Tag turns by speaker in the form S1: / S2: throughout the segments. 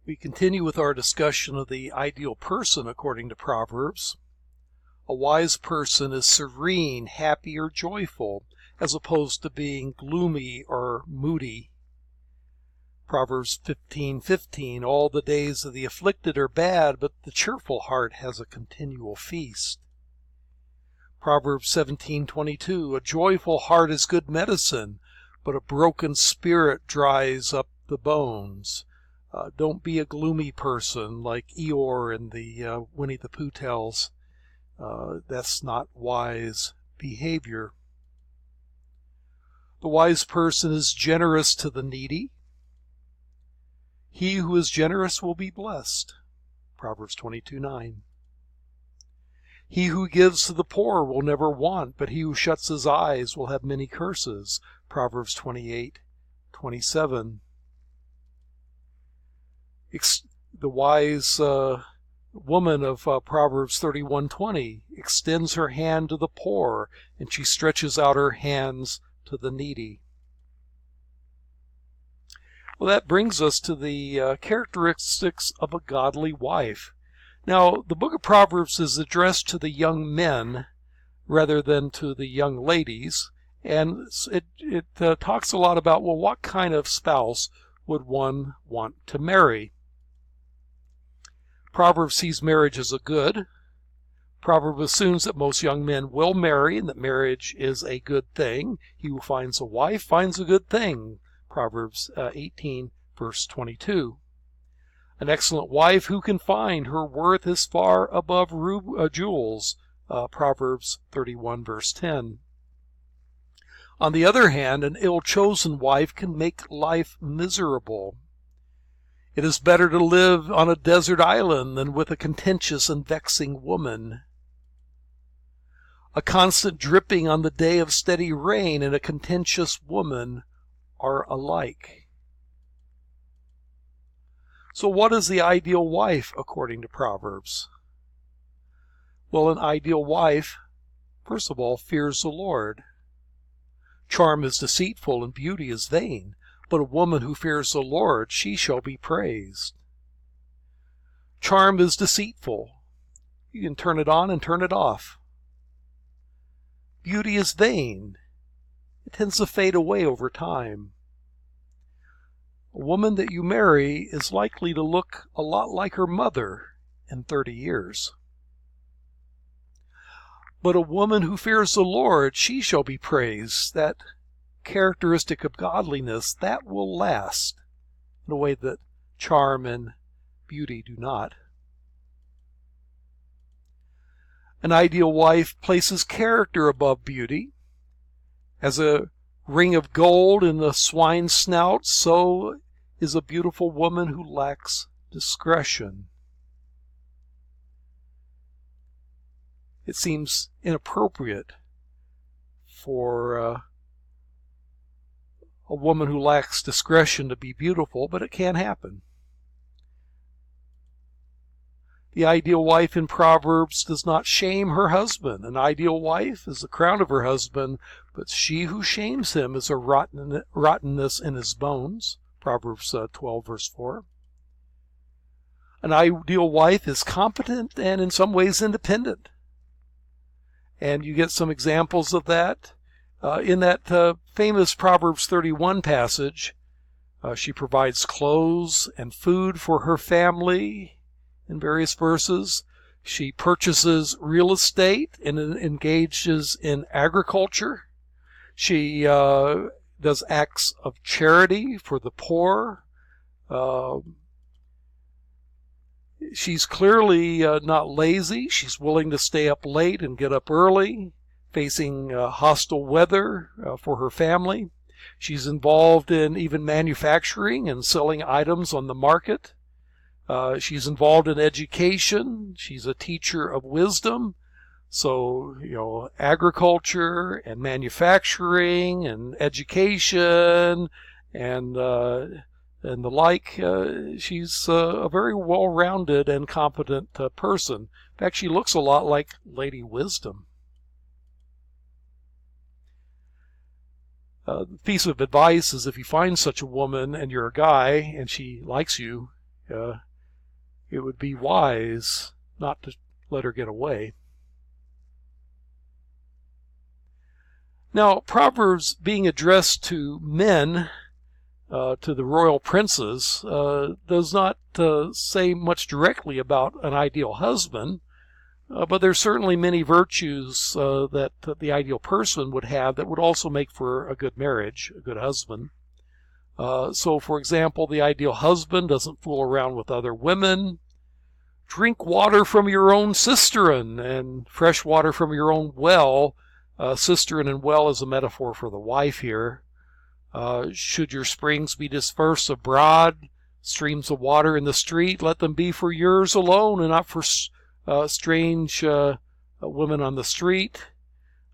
S1: We continue with our discussion of the ideal person according to Proverbs. A wise person is serene, happy, or joyful, as opposed to being gloomy or moody. Proverbs 15:15, all the days of the afflicted are bad, but the cheerful heart has a continual feast. Proverbs 17:22, a joyful heart is good medicine, but a broken spirit dries up the bones. Don't be a gloomy person like Eeyore in the Winnie the Pooh tales. That's not wise behavior. The wise person is generous to the needy. He who is generous will be blessed. Proverbs 22:9. He who gives to the poor will never want, but he who shuts his eyes will have many curses. Proverbs 28:27. The wise woman of Proverbs 31:20 extends her hand to the poor, and she stretches out her hands to the needy. Well, that brings us to the characteristics of a godly wife. Now, the book of Proverbs is addressed to the young men rather than to the young ladies, and it talks a lot about, well, what kind of spouse would one want to marry? Proverbs sees marriage as a good. Proverbs assumes that most young men will marry and that marriage is a good thing. He who finds a wife finds a good thing. Proverbs 18, verse 22. An excellent wife who can find? Her worth is far above jewels. Proverbs 31, verse 10. On the other hand, an ill-chosen wife can make life miserable. It is better to live on a desert island than with a contentious and vexing woman. A constant dripping on the day of steady rain and a contentious woman are alike. So what is the ideal wife according to Proverbs? Well, an ideal wife, first of all, fears the Lord. Charm is deceitful and beauty is vain, but a woman who fears the Lord, she shall be praised. Charm is deceitful. You can turn it on and turn it off. Beauty is vain. It tends to fade away over time. A woman that you marry is likely to look a lot like her mother in 30 years. But a woman who fears the Lord, she shall be praised. That characteristic of godliness, that will last in a way that charm and beauty do not. An ideal wife places character above beauty. As a ring of gold in the swine's snout, so is a beautiful woman who lacks discretion. It seems inappropriate for a woman who lacks discretion to be beautiful, but it can happen. The ideal wife in Proverbs does not shame her husband. An ideal wife is the crown of her husband, but she who shames him is a rottenness in his bones. Proverbs 12, verse 4. An ideal wife is competent and in some ways independent. And you get some examples of that. In that famous Proverbs 31 passage, she provides clothes and food for her family in various verses. She purchases real estate and engages in agriculture. She does acts of charity for the poor. She's clearly not lazy. She's willing to stay up late and get up early, facing hostile weather for her family. She's involved in even manufacturing and selling items on the market. She's involved in education. She's a teacher of wisdom. So, agriculture and manufacturing and education and the like. She's a very well-rounded and competent person. In fact, she looks a lot like Lady Wisdom. The piece of advice is if you find such a woman and you're a guy and she likes you it would be wise not to let her get away. Now, Proverbs being addressed to men, to the royal princes, does not say much directly about an ideal husband, but there's certainly many virtues that the ideal person would have that would also make for a good marriage, a good husband. So, for example, the ideal husband doesn't fool around with other women. Drink water from your own cistern and fresh water from your own well. Cistern and well is a metaphor for the wife here. Should your springs be dispersed abroad, streams of water in the street, let them be for yours alone and not for strange women on the street.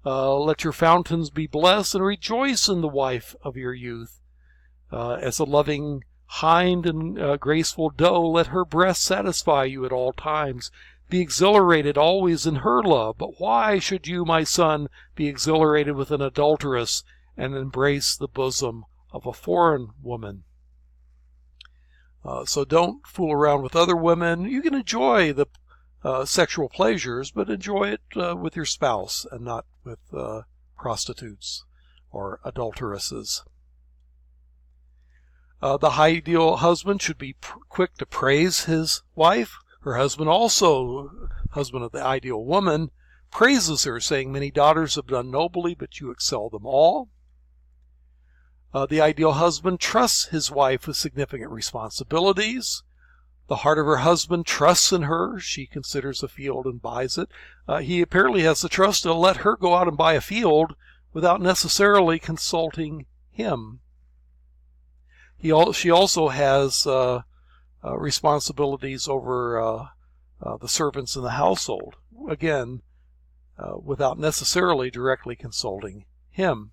S1: Let your fountains be blessed and rejoice in the wife of your youth. As a loving hind and graceful doe, let her breast satisfy you at all times. Be exhilarated always in her love. But why should you, my son, be exhilarated with an adulteress and embrace the bosom of a foreign woman? So don't fool around with other women. You can enjoy the sexual pleasures, but enjoy it with your spouse and not with prostitutes or adulteresses. The ideal husband should be quick to praise his wife. Her husband also, husband of the ideal woman, praises her, saying, "Many daughters have done nobly, but you excel them all." The ideal husband trusts his wife with significant responsibilities. The heart of her husband trusts in her. She considers a field and buys it. He apparently has the trust to let her go out and buy a field without necessarily consulting him. She also has responsibilities over the servants in the household, again, without necessarily directly consulting him.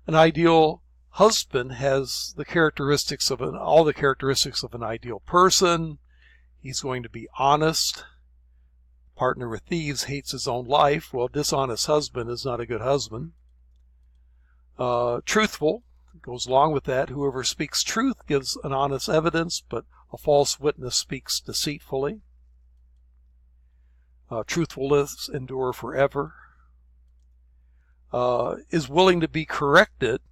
S1: An ideal husband has the characteristics of all the characteristics of an ideal person. He's going to be honest. Partner with thieves hates his own life. Well, dishonest husband is not a good husband. Truthful goes along with that. Whoever speaks truth gives an honest evidence, but a false witness speaks deceitfully. Truthfulness endure forever. Is willing to be corrected.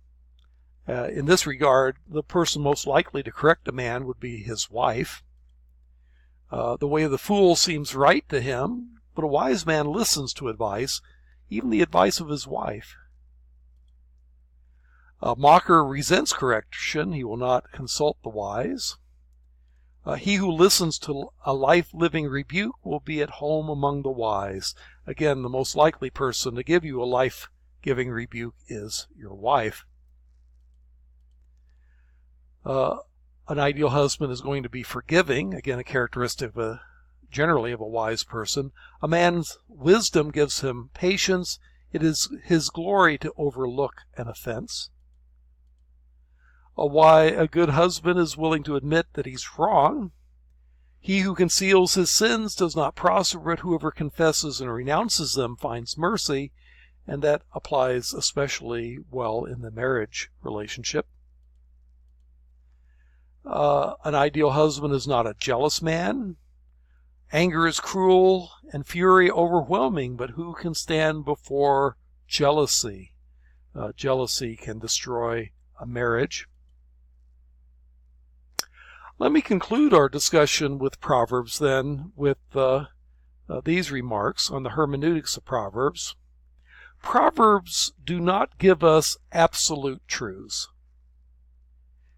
S1: In this regard, the person most likely to correct a man would be his wife. The way of the fool seems right to him, but a wise man listens to advice, even the advice of his wife. A mocker resents correction. He will not consult the wise. He who listens to a life-living rebuke will be at home among the wise. Again, the most likely person to give you a life-giving rebuke is your wife. An ideal husband is going to be forgiving, again a characteristic generally of a wise person. A man's wisdom gives him patience. It is his glory to overlook an offense. A good husband is willing to admit that he's wrong. He who conceals his sins does not prosper, but whoever confesses and renounces them finds mercy, and that applies especially well in the marriage relationship. An ideal husband is not a jealous man. Anger is cruel and fury overwhelming, but who can stand before jealousy? Jealousy can destroy a marriage. Let me conclude our discussion with Proverbs then with these remarks on the hermeneutics of Proverbs. Proverbs do not give us absolute truths.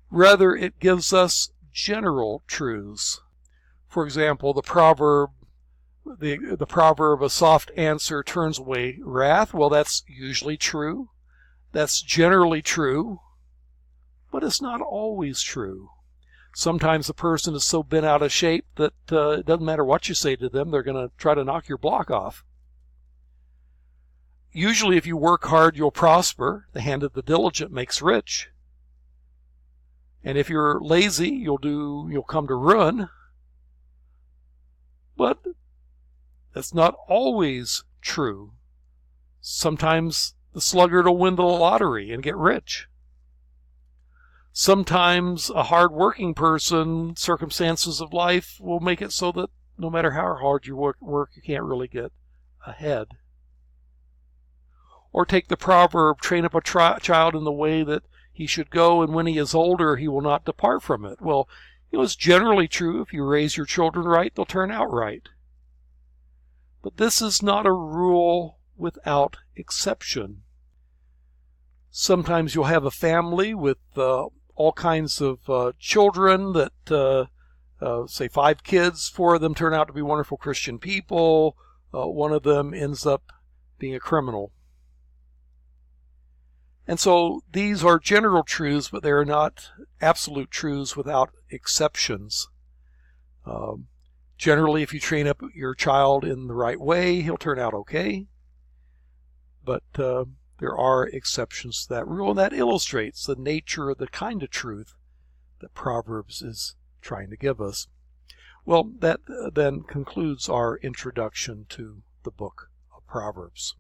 S1: Rather, it gives us general truths. For example, the proverb, a soft answer turns away wrath. Well, that's usually true. That's generally true. But it's not always true. Sometimes the person is so bent out of shape that it doesn't matter what you say to them, they're going to try to knock your block off. Usually, if you work hard, you'll prosper. The hand of the diligent makes rich. And if you're lazy, you'll come to ruin. But that's not always true. Sometimes the sluggard will win the lottery and get rich. Sometimes a hard-working person, circumstances of life will make it so that no matter how hard you work, you can't really get ahead. Or take the proverb, train up a child in the way that he should go, and when he is older, he will not depart from it. Well, it's generally true. If you raise your children right, they'll turn out right. But this is not a rule without exception. Sometimes you'll have a family with all kinds of children that, say 5 kids, 4 of them turn out to be wonderful Christian people. One of them ends up being a criminal. And so these are general truths, but they are not absolute truths without exceptions. Generally, if you train up your child in the right way, he'll turn out okay. But there are exceptions to that rule, and that illustrates the nature of the kind of truth that Proverbs is trying to give us. Well, that then concludes our introduction to the book of Proverbs.